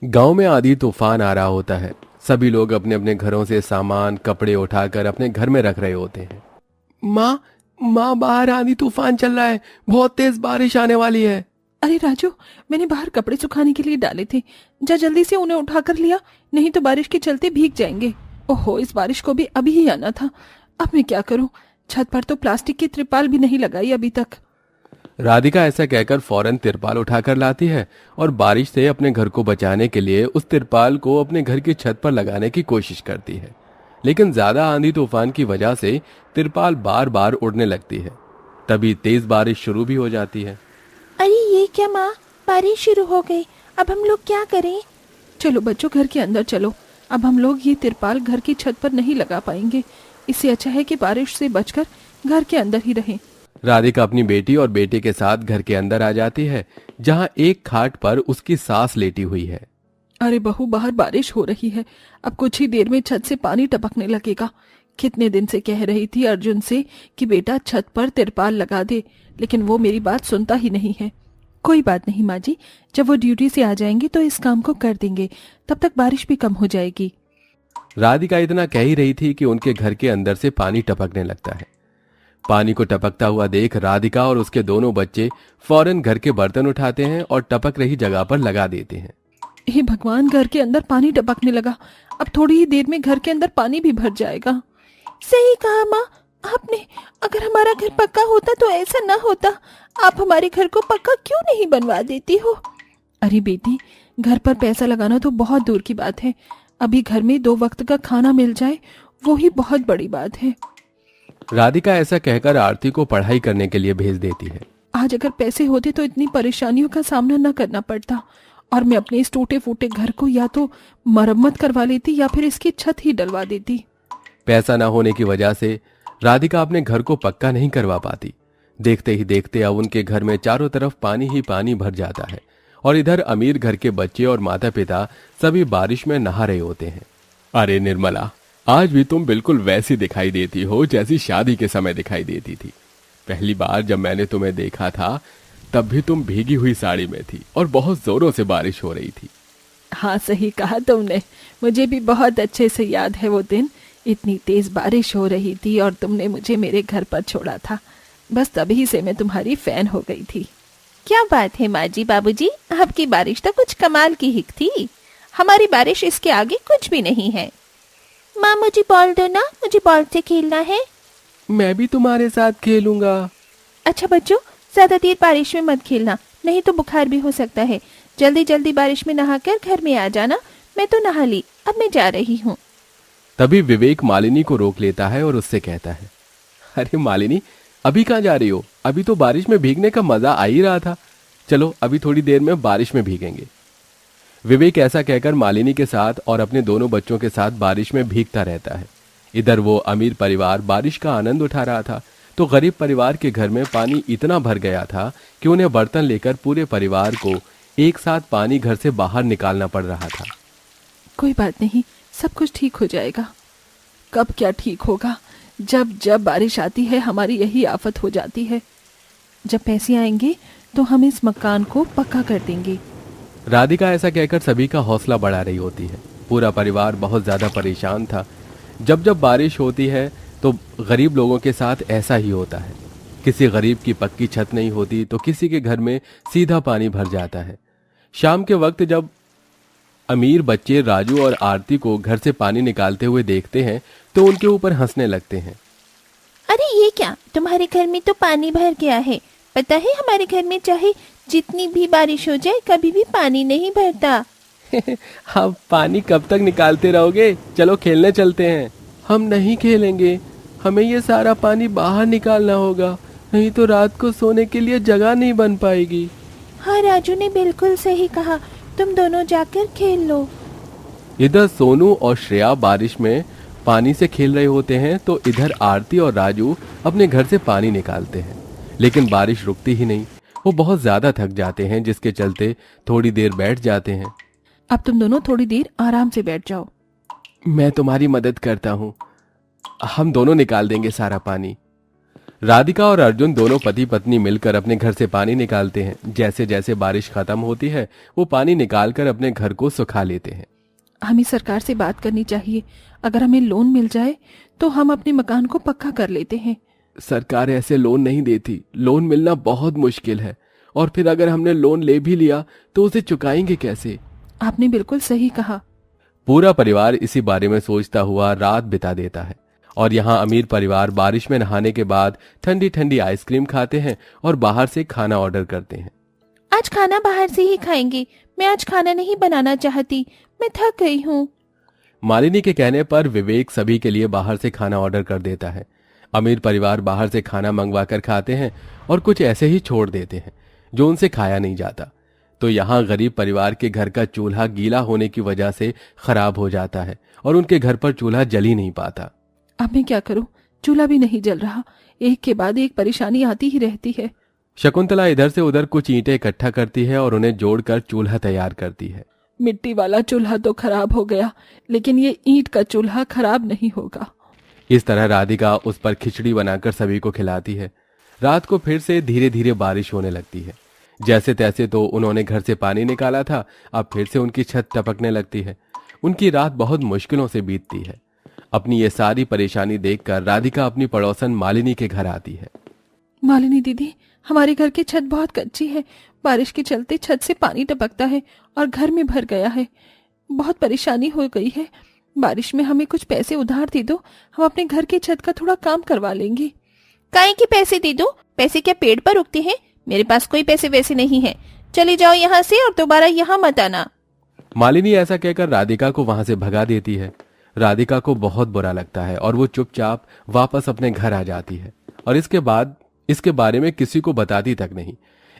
गांव में आंधी तूफान आ रहा होता है। सभी लोग अपने अपने घरों से सामान कपड़े उठाकर अपने घर में रख रहे होते हैं। माँ, माँ, बाहर आंधी तूफान चल रहा है, बहुत तेज बारिश आने वाली है। अरे राजू, मैंने बाहर कपड़े सुखाने के लिए डाले थे, जा जल्दी से उन्हें उठा कर लिया, नहीं तो बारिश के चलते भीग जाएंगे। ओहो, इस बारिश को भी अभी ही आना था। अब मैं क्या करूं? छत पर तो प्लास्टिक की त्रिपाल भी नहीं लगाई अभी तक। राधिका ऐसा कहकर फौरन तिरपाल उठाकर लाती है और बारिश से अपने घर को बचाने के लिए उस तिरपाल को अपने घर की छत पर लगाने की कोशिश करती है। लेकिन ज्यादा आंधी तूफान की वजह से तिरपाल बार बार उड़ने लगती है। तभी तेज बारिश शुरू भी हो जाती है। अरे ये क्या माँ, बारिश शुरू हो गई, अब हम लोग क्या करें? चलो बच्चों, घर के अंदर चलो। अब हम लोग ये तिरपाल घर की छत पर नहीं लगा पाएंगे। इससे अच्छा है कि बारिश से बचकर घर के अंदर ही रहें। राधिका अपनी बेटी और बेटे के साथ घर के अंदर आ जाती है, जहां एक खाट पर उसकी सास लेटी हुई है। अरे बहू, बाहर बारिश हो रही है, अब कुछ ही देर में छत से पानी टपकने लगेगा। कितने दिन से कह रही थी अर्जुन से कि बेटा छत पर तिरपाल लगा दे, लेकिन वो मेरी बात सुनता ही नहीं है। कोई बात नहीं माँ जी, जब वो ड्यूटी से आ जाएंगे तो इस काम को कर देंगे, तब तक बारिश भी कम हो जाएगी। राधिका इतना कह ही रही थी कि उनके घर के अंदर से पानी टपकने लगता है। पानी को टपकता हुआ देख राधिका और उसके दोनों बच्चे फौरन घर के बर्तन उठाते हैं और टपक रही जगह पर लगा देते हैं। हे भगवान, घर के अंदर पानी टपकने लगा। अब थोड़ी ही देर में घर के अंदर पानी भी भर जाएगा। सही कहा माँ आपने, अगर हमारा घर पक्का होता तो ऐसा ना होता। आप हमारे घर को पक्का क्यों नहीं बनवा देती हो? अरे बेटी, घर पर पैसा लगाना तो बहुत दूर की बात है। अभी घर में 2 वक्त का खाना मिल जाए, वो ही बहुत बड़ी बात है। राधिका ऐसा कहकर आरती को पढ़ाई करने के लिए भेज देती है। आज अगर पैसे होते तो इतनी परेशानियों का सामना न करना पड़ता, और मैं अपने इस टूटे फूटे घर को या तो मरम्मत करवा लेती या फिर इसकी छत ही डलवा देती। पैसा ना होने की वजह से राधिका अपने घर को पक्का नहीं करवा पाती। देखते ही देखते अब उनके घर में चारों तरफ पानी ही पानी भर जाता है और इधर अमीर घर के बच्चे और माता पिता सभी बारिश में नहा रहे होते हैं। अरे निर्मला, आज भी तुम बिल्कुल वैसी दिखाई देती हो जैसी शादी के समय दिखाई देती थी। पहली बार जब मैंने तुम्हें देखा था तब भी तुम भीगी हुई साड़ी में थी और बहुत जोरों से बारिश हो रही थी। हाँ, सही कहा तुमने, मुझे भी बहुत अच्छे से याद है वो दिन। इतनी तेज बारिश हो रही थी और तुमने मुझे मेरे घर पर छोड़ा था। बस तभी से मैं तुम्हारी फैन हो गई थी। क्या बात है माँ जी, बाबूजी, आपकी बारिश तो कुछ कमाल की हिक थी। हमारी बारिश इसके आगे कुछ भी नहीं है। माँ मुझे बॉल दो ना, मुझे बॉल से खेलना है। मैं भी तुम्हारे साथ खेलूंगा। अच्छा बच्चों, ज्यादा देर बारिश में मत खेलना, नहीं तो बुखार भी हो सकता है। जल्दी जल्दी बारिश में नहाकर घर में आ जाना। मैं तो नहा ली, अब मैं जा रही हूँ। तभी विवेक मालिनी को रोक लेता है और उससे कहता है, अरे मालिनी, अभी कहाँ जा रही हो? अभी तो बारिश में भीगने का मजा आ ही रहा था। चलो अभी थोड़ी देर में बारिश में भीगेंगे। विवेक ऐसा कहकर मालिनी के साथ और अपने दोनों बच्चों के साथ बारिश में भीगता रहता है। इधर वो अमीर परिवार बारिश का आनंद उठा रहा था, तो गरीब परिवार के घर में पानी इतना भर गया था कि उन्हें बर्तन लेकर पूरे परिवार को एक साथ पानी घर से बाहर निकालना पड़ रहा था। कोई बात नहीं, सब कुछ ठीक हो जाएगा। कब क्या ठीक होगा? जब जब बारिश आती है हमारी यही आफत हो जाती है। जब पैसे आएंगे तो हम इस मकान को पक्का कर देंगे। राधिका ऐसा कहकर सभी का हौसला बढ़ा रही होती है। पूरा परिवार बहुत ज्यादा परेशान था। जब जब बारिश होती है तो गरीब लोगों के साथ ऐसा ही होता है। किसी गरीब की पक्की छत नहीं होती तो किसी के घर में सीधा पानी भर जाता है। शाम के वक्त जब अमीर बच्चे राजू और आरती को घर से पानी निकालते हुए देखते हैं तो उनके ऊपर हंसने लगते हैं। अरे ये क्या, तुम्हारे घर में तो पानी भर गया है। पता है हमारे घर में चाहे जितनी भी बारिश हो जाए कभी भी पानी नहीं भरता। आप पानी कब तक निकालते रहोगे? चलो खेलने चलते हैं। हम नहीं खेलेंगे, हमें ये सारा पानी बाहर निकालना होगा, नहीं तो रात को सोने के लिए जगह नहीं बन पाएगी। हाँ, राजू ने बिल्कुल सही कहा, तुम दोनों जाकर खेल लो। इधर सोनू और श्रेया बारिश में पानी से खेल रहे होते हैं तो इधर आरती और राजू अपने घर से पानी निकालते हैं। लेकिन बारिश रुकती ही नहीं। वो बहुत ज्यादा थक जाते हैं, जिसके चलते थोड़ी देर बैठ जाते हैं। अब तुम दोनों थोड़ी देर आराम से बैठ जाओ। मैं तुम्हारी मदद करता हूँ, हम दोनों निकाल देंगे सारा पानी। राधिका और अर्जुन दोनों पति पत्नी मिलकर अपने घर से पानी निकालते हैं। जैसे जैसे बारिश खत्म होती है वो पानी निकालकर अपने घर को सुखा लेते हैं। हमें सरकार से बात करनी चाहिए। अगर हमें लोन मिल जाए तो हम अपने मकान को पक्का कर लेते हैं। सरकार ऐसे लोन नहीं देती, लोन मिलना बहुत मुश्किल है, और फिर अगर हमने लोन ले भी लिया तो उसे चुकाएंगे कैसे? आपने बिल्कुल सही कहा। पूरा परिवार इसी बारे में सोचता हुआ रात बिता देता है। और यहाँ अमीर परिवार बारिश में नहाने के बाद ठंडी ठंडी आइसक्रीम खाते हैं और बाहर से खाना ऑर्डर करते हैं। आज खाना बाहर से ही खाएंगे, मैं आज खाना नहीं बनाना चाहती, मैं थक गई हूँ। मालिनी के कहने पर विवेक सभी के लिए बाहर से खाना ऑर्डर कर देता है। अमीर परिवार बाहर से खाना मंगवा कर खाते हैं और कुछ ऐसे ही छोड़ देते हैं जो उनसे खाया नहीं जाता। तो यहाँ गरीब परिवार के घर का चूल्हा गीला होने की वजह से खराब हो जाता है और उनके घर पर चूल्हा जल ही नहीं पाता। अब मैं क्या करूं? चूल्हा भी नहीं जल रहा। एक के बाद एक परेशानी आती ही रहती है। शकुंतला इधर से उधर कुछ ईंटें इकट्ठा करती है और उन्हें जोड़कर चूल्हा तैयार करती है। मिट्टी वाला चूल्हा तो खराब हो गया, लेकिन ये ईंट का चूल्हा खराब नहीं होगा। इस तरह राधिका उस पर खिचड़ी बनाकर सभी को खिलाती है। रात को फिर से धीरे धीरे बारिश होने लगती है। जैसे तैसे तो उन्होंने घर से पानी निकाला था, अब फिर से उनकी छत टपकने लगती है। उनकी रात बहुत मुश्किलों से बीतती है। अपनी ये सारी परेशानी देखकर राधिका अपनी पड़ोसन मालिनी के घर आती है। मालिनी दीदी, हमारे घर की छत बहुत कच्ची है। बारिश के चलते छत से पानी टपकता है और घर में भर गया है। बहुत परेशानी हो गई है। बारिश में हमें कुछ पैसे उधार दे दो, हम अपने घर की छत का थोड़ा काम करवा लेंगे। काहे के पैसे दे दो? पैसे क्या पेड़ पर उगते हैं? मेरे पास कोई पैसे वैसे नहीं है। चली जाओ यहाँ से और दोबारा यहाँ मत आना। मालिनी ऐसा कहकर राधिका को वहां से भगा देती है। राधिका को बहुत बुरा लगता है और वो चुपचाप वापस अपने घर आ जाती है और इसके बाद इसके बारे में किसी को बताती तक नहीं।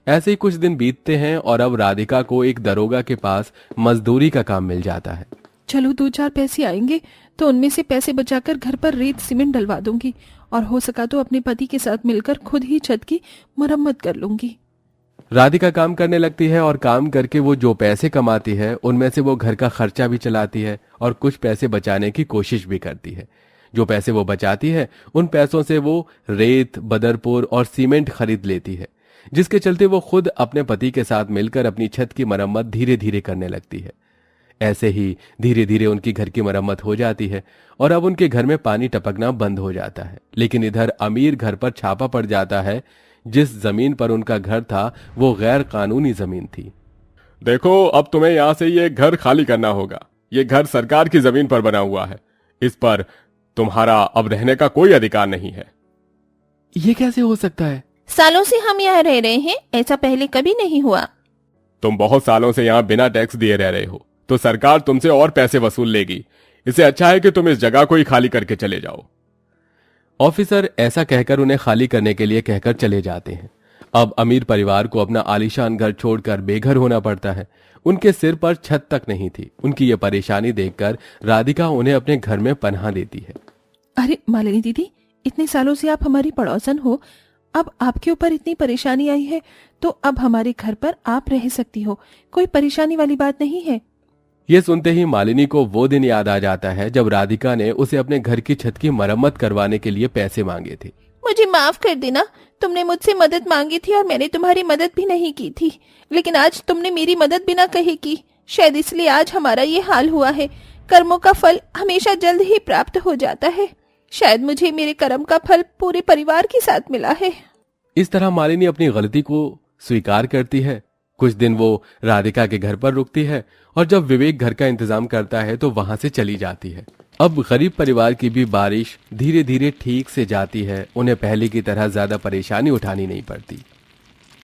ऐसे ही कुछ दिन बीतते हैं और अब राधिका को एक दरोगा के पास मजदूरी का काम मिल जाता है। चलो 2-4 पैसे आएंगे तो उनमें से पैसे बचाकर घर पर रेत सीमेंट डलवा दूंगी और हो सका तो अपने पति के साथ मिलकर खुद ही छत की मरम्मत कर लूंगी। राधिका काम करने लगती है और काम करके वो जो पैसे कमाती है उनमें से वो घर का खर्चा भी चलाती है और कुछ पैसे बचाने की कोशिश भी करती है। जो पैसे वो बचाती है उन पैसों से वो रेत, बदरपुर और सीमेंट खरीद लेती है, जिसके चलते वो खुद अपने पति के साथ मिलकर अपनी छत की मरम्मत धीरे धीरे करने लगती है। ऐसे ही धीरे धीरे उनकी घर की मरम्मत हो जाती है और अब उनके घर में पानी टपकना बंद हो जाता है। लेकिन इधर अमीर घर पर छापा पड़ जाता है। जिस जमीन पर उनका घर था वो गैर कानूनी जमीन थी। देखो, अब तुम्हें यहाँ से ये घर खाली करना होगा। ये घर सरकार की जमीन पर बना हुआ है, इस पर तुम्हारा अब रहने का कोई अधिकार नहीं है। ये कैसे हो सकता है? सालों से हम यहाँ रह रहे हैं, ऐसा पहले कभी नहीं हुआ। तुम बहुत सालों से यहाँ बिना टैक्स दिए रह रहे हो, तो सरकार तुमसे और पैसे वसूल लेगी। इससे अच्छा है कि तुम इस जगह को ही खाली करके चले जाओ। ऑफिसर ऐसा कहकर उन्हें खाली करने के लिए कहकर चले जाते हैं। अब अमीर परिवार को अपना आलीशान घर छोड़कर बेघर होना पड़ता है। उनके सिर पर छत तक नहीं थी। उनकी ये परेशानी देखकर राधिका उन्हें अपने घर में पनाह देती है। अरे मालिनी दीदी, इतने सालों से आप हमारी पड़ोसन हो, अब आपके ऊपर इतनी परेशानी आई है तो अब हमारे घर पर आप रह सकती हो, कोई परेशानी वाली बात नहीं है। ये सुनते ही मालिनी को वो दिन याद आ जाता है जब राधिका ने उसे अपने घर की छत की मरम्मत करवाने के लिए पैसे मांगे थे। मुझे माफ कर देना, तुमने मुझसे मदद मांगी थी और मैंने तुम्हारी मदद भी नहीं की थी, लेकिन आज तुमने मेरी मदद बिना कहे की, शायद इसलिए आज हमारा ये हाल हुआ है। कर्मों का फल हमेशा जल्द ही प्राप्त हो जाता है। शायद मुझे मेरे कर्म का फल पूरे परिवार के साथ मिला है। इस तरह मालिनी अपनी गलती को स्वीकार करती है। कुछ दिन वो राधिका के घर पर रुकती है और जब विवेक घर का इंतजाम करता है तो वहां से चली जाती है। अब गरीब परिवार की भी बारिश धीरे धीरे ठीक से जाती है। उन्हें पहले की तरह ज्यादा परेशानी उठानी नहीं पड़ती।